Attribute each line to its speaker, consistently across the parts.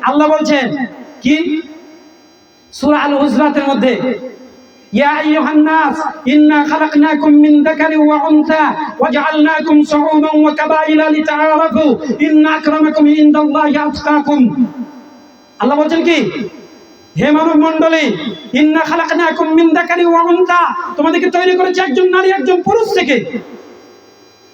Speaker 1: আল্লাহ বলছেন কি সূরা আল হুজরাতের মধ্যে, ইয়া আইয়ুহান নাস ইন্না খালাকনাকুম মিন যাকারিন ওয়া উনসা ওয়া জাআলনাকুম শুউবান ওয়া কাবাইলা লিতাআরাফু ইন্না আকরামাকুম ইনদাল্লাহি আতকাকুম। আল্লাহ বলছেন কি, হে মানব মণ্ডলী, ইন্না খালাকনাকুম মিন যাকারিন ওয়া উনসা, তোমাদেরকে তৈরি করেছি একজন নারী একজন পুরুষ থেকে।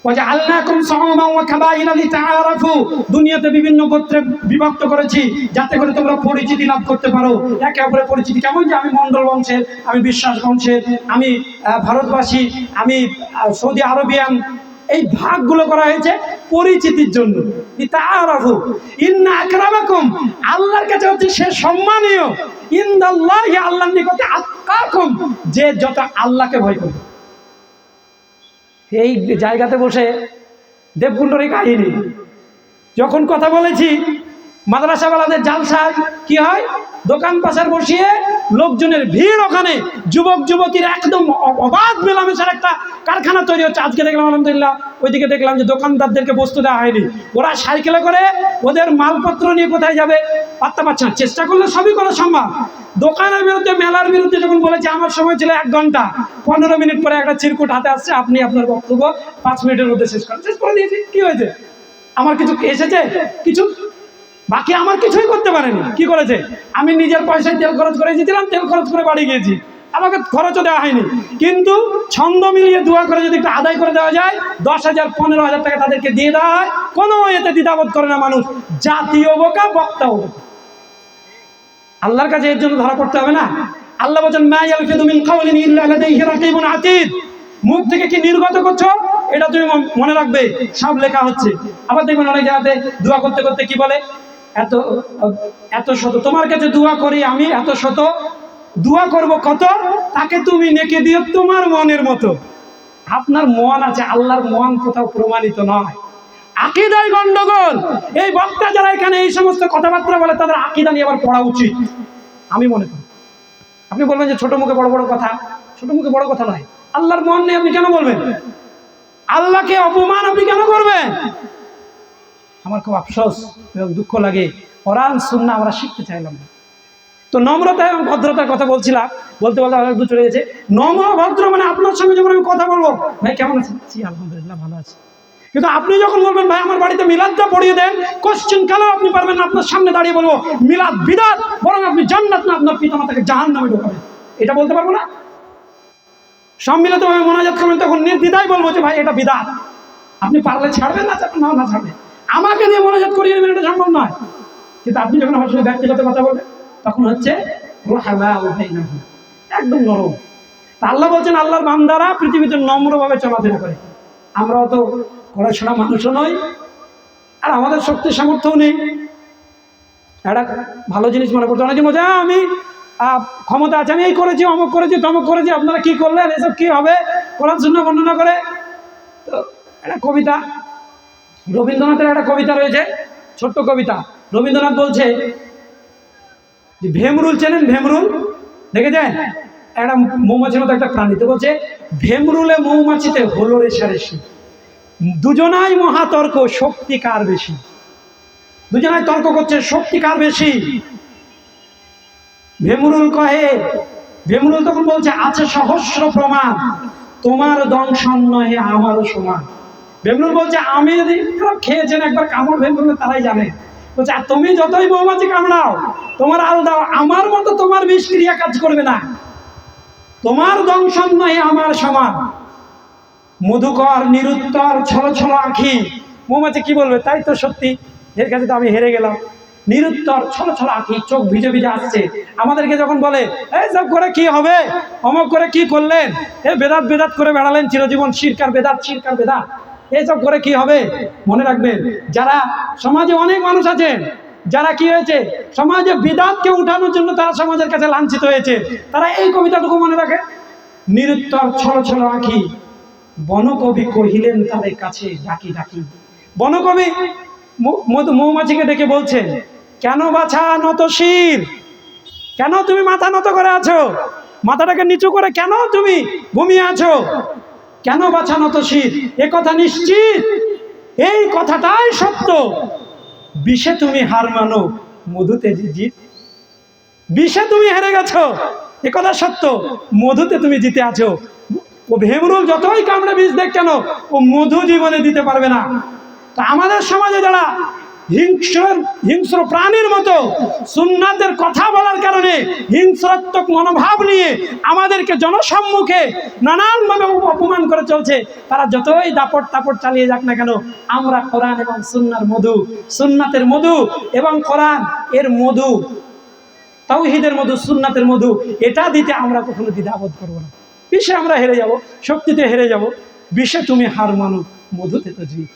Speaker 1: ওয়া জাআলনাকুম শুউবান ওয়া কাবাইলা লিতাআরাফু, দুনিয়াতে বিভিন্ন গোত্রে বিভক্ত করেছি যাতে করে তোমরা পরিচিতি লাভ করতে পারো, একে অপরের পরিচিতি। কেমন যে আমি মণ্ডল বংশের, আমি বিশ্বাস বংশের, আমি ভারতবাসী, আমি সৌদি আরবিয়ান, এই ভাগগুলো করা হয়েছে পরিচিতির জন্য। লিতাআরাফু ইন্না আকরামাকুম, আল্লাহর কাছে হচ্ছে সে সম্মানীয়, ইনদাল্লাহি, আল্লাহর নিকটে আতকাকুম, যে যত আল্লাহকে ভয় করে। এই জায়গাতে বসে দেবকুণ্ডর এই কাহিনী যখন কথা বলেছি, মাদ্রাসাওয়ালাদের জালসায় কি হয়, দোকান পাশার বসিয়ে লোকজনের ভিড়, ওখানে যুবক যুবতীর একদম অবাধ মেলামেশার একটা কারখানা তৈরি হচ্ছে। আজকে দেখলাম আলহামদুলিল্লাহ, ওইদিকে দেখলাম যে দোকানদারদেরকে বস্তু দেওয়া হয়নি, ওরা সাইকেলে করে ওদের মালপত্র নিয়ে কোথায় যাবে পাত্তা পাচ্ছে না। চেষ্টা করলে সবই করা সম্ভব। দোকানের বিরুদ্ধে, মেলার বিরুদ্ধে যখন বলেছে, আমার সময় ছিল 1 ঘন্টা, 15 মিনিট পরে একটা চিরকুট হাতে আসছে, আপনি আপনার বক্তব্য 5 মিনিটের মধ্যে শেষ করে দিয়েছি। কি হয়েছে? আমার কিছু এসেছে? কিছু বাকি আমার কিছুই করতে পারেনি। কি করেছে? আমি নিজের পয়সায় তেল খরচ করে এসেছিলাম, তেল খরচ করে বাড়ি গিয়েছি, আমাকে খরচও দেওয়া হয়নি। কিন্তু ছন্দ মিলিয়ে দোয়া করে যদি একটু আদায় করে দেওয়া যায়, 10,000 15,000 টাকা তাদেরকে দিয়ে দেওয়া হয়, কোনো এতে দ্বিধাবোধ করে না মানুষ। জাতীয় বোকা, বক্তাও বোকা। আল্লাহর কাছে এর জন্য ধরা পড়তে হবে না। আল্লাহ বলেন, মা ইয়ালফিযু মিন কাওলিন ইল্লা লাদাইহি রাকীবুন আতীদ, মুখ থেকে কি নির্গত করছো এটা তুমি মনে রাখবে, সব লেখা হচ্ছে। আবার দেখবেন অনেক জায়গাতে দোয়া করতে করতে কি বলে, এত শত তোমার কাছে দোয়া করি আমি, এত শত দোয়া করব কত, তাকে তুমি নেকে দিও তোমার মনের মতো। আপনার মন আছে, আল্লাহর মন কোথাও প্রমাণিত নয়। আকীদায় গন্ডগোল। এই বক্তা যারা এখানে এই সমস্ত কথাবার্তা বলে, তাদের আকীদা নিয়ে আবার পড়া উচিত আমি মনে করি। আপনি বলবেন যে ছোট মুখে বড় বড় কথা, ছোট মুখে বড় কথা নয়। আল্লাহর মন নিয়ে আপনি কেন বলবেন? আল্লাহকে অপমান আপনি কেন করবেন? আমার খুব আফসোস এবং দুঃখ লাগে, কোরআন সুন্নাহ আমরা শিখতে চাইলাম না। তো নম্রতা এবং ভদ্রতার কথা বলছিলাম, বলতে বলতে অনেক দূর চলে গেছে। নম্র ভদ্র মানে আপনার সঙ্গে যখন আমি কথা বলবো, ভাই কেমন আছেন? জি আলহামদুলিল্লাহ ভালো আছি। কিন্তু আপনি যখন বলবেন ভাই আমার বাড়িতে মিলাদটা পড়িয়ে দেন, কোশ্চেন কেন আপনি পারবেন না আপনার সামনে দাঁড়িয়ে বলবো মিলাদ বিদআত, বরং আপনি জান্নাত না আপনার পিতামাতাকে জাহান্নামে ঢোকাবেন, এটা বলতে পারবো না? সম্মিলিতভাবে মোনাজাত করবেন, তখন নির্দ্বিধায় বলবো যে ভাই এটা বিদআত। আপনি পারলে ছাড়বেন, না না ছাড়বেন। আমাকে দিয়ে মোনাজাত করিয়ে নেবেন, এটা সম্ভব নয়। কিন্তু আপনি যখন আমার সঙ্গে ব্যক্তিগত কথা বলবেন, তখন হচ্ছে একদম নরম। আল্লাহ বলছেন আল্লাহর বান্দারা পৃথিবীতে নম্রভাবে চলাফেরা করে। আমরাও তো পড়াশোনা মানুষও নই, আর আমাদের শক্তি সামর্থ্যও নেই। একটা ভালো জিনিস মনে করতে অনেকে মজা, আমি ক্ষমতা আছে, আমি এই করেছি, অমুক করেছি, তমুক করেছি, আপনারা কি করলেন, এসব কি হবে, কোরআন সুন্নাহ বর্ণনা করে। তো একটা কবিতা, রবীন্দ্রনাথের একটা কবিতা রয়েছে, ছোট্ট কবিতা। রবীন্দ্রনাথ বলছে যে ভেমরুল চেনেন? ভেমরুল দেখেছেন? একটা মৌমাছির মতো একটা প্রাণী। তো বলছে ভেমরুলে মৌমাছিতে হলো রেশারেশি, দুজনাই মহাতর্ক, শক্তি কার বেশি। দুজনাই তর্ক করছে, শক্তি কার বেশি। ভেমরুল কহে, ভেমরুল তখন বলছে আছে সহস্র প্রমাণ, তোমার দংশন নহে আমারও সমান। ভেমরুল বলছে আমি যদি খেয়েছেন একবার কামড় ভেমরুল, তারাই জানে। বলছে আর তুমি যতই মৌমাছি কামড়াও, তোমার আল দাও, আমার মতো তোমার বিষক্রিয়া কাজ করবে না, তোমার দংশন নহে আমার সমান। মধুকর নিরুত্তর ছলো ছলো আঁখি, মৌমাছি কি বলবে? তাই তো সত্যি, এর কাছে তো আমি হেরে গেলাম। নিরুত্তর ছলো ছলো আঁখি, চোখ ভিজে ভিজে আসছে। আমাদেরকে যখন বলে এই সব করে কি হবে, অমক করে কি করলেন, এ বেদাত বেদাত করে বেড়ালেন চিরজীবন, শিরকার বেদাত, শিরকার বেদাত, এইসব করে কি হবে? মনে রাখবেন, যারা সমাজে অনেক মানুষ আছেন যারা কি হয়েছে, সমাজে বিদাতকে উঠানোর জন্য তারা সমাজের কাছে লাঞ্ছিত হয়েছে, তারা এই কবিতাটুকু মনে রাখে। নিরুত্তর ছলো ছলো আঁখি, বনকবি কহিলেন তাদের কাছে ডাকি ডাকি। বনকবি মৌমাছিকে ডেকে বলছেন, কেন বাছা নত শির, কেন তুমি মাথা নত করে আছো, মাথাটাকে নিচু করে কেন তুমি ঘুমিয়ে আছো, কেন বাছা নত শির? এ কথা নিশ্চিত, এই কথাটাই সত্য, বিষে তুমি হার মানো, মধুতে যে জিত। বিষে তুমি হেরে গেছো, এ কথা সত্য, মধুতে তুমি জিতে আছো। ও ভেমরুল যতই কামড়ে বিষ দেখ কেন, ও মধু জীবনে দিতে পারবে না। তা আমাদের সমাজে যারা হিংস্র প্রাণীর মতো সুন্নাতের কথা বলার কারণে হিংস্রাত্মক মনোভাব নিয়ে আমাদেরকে জনসম্মুখে নানানভাবে অপমান করে চলছে, তারা যতই দাপট তাপট চালিয়ে যাক না কেন, আমরা কোরআন এবং সুন্নার মধু, সুন্নাতের মধু এবং কোরআন এর মধু, তাওহীদের মধু, সুন্নাতের মধু, এটা দিতে আমরা কখনো দ্বিধাবোধ করবো না। বিষে আমরা হেরে যাব, শক্তিতে হেরে যাব, বিষে তুমি হার মানো, মধুতে তো জিত।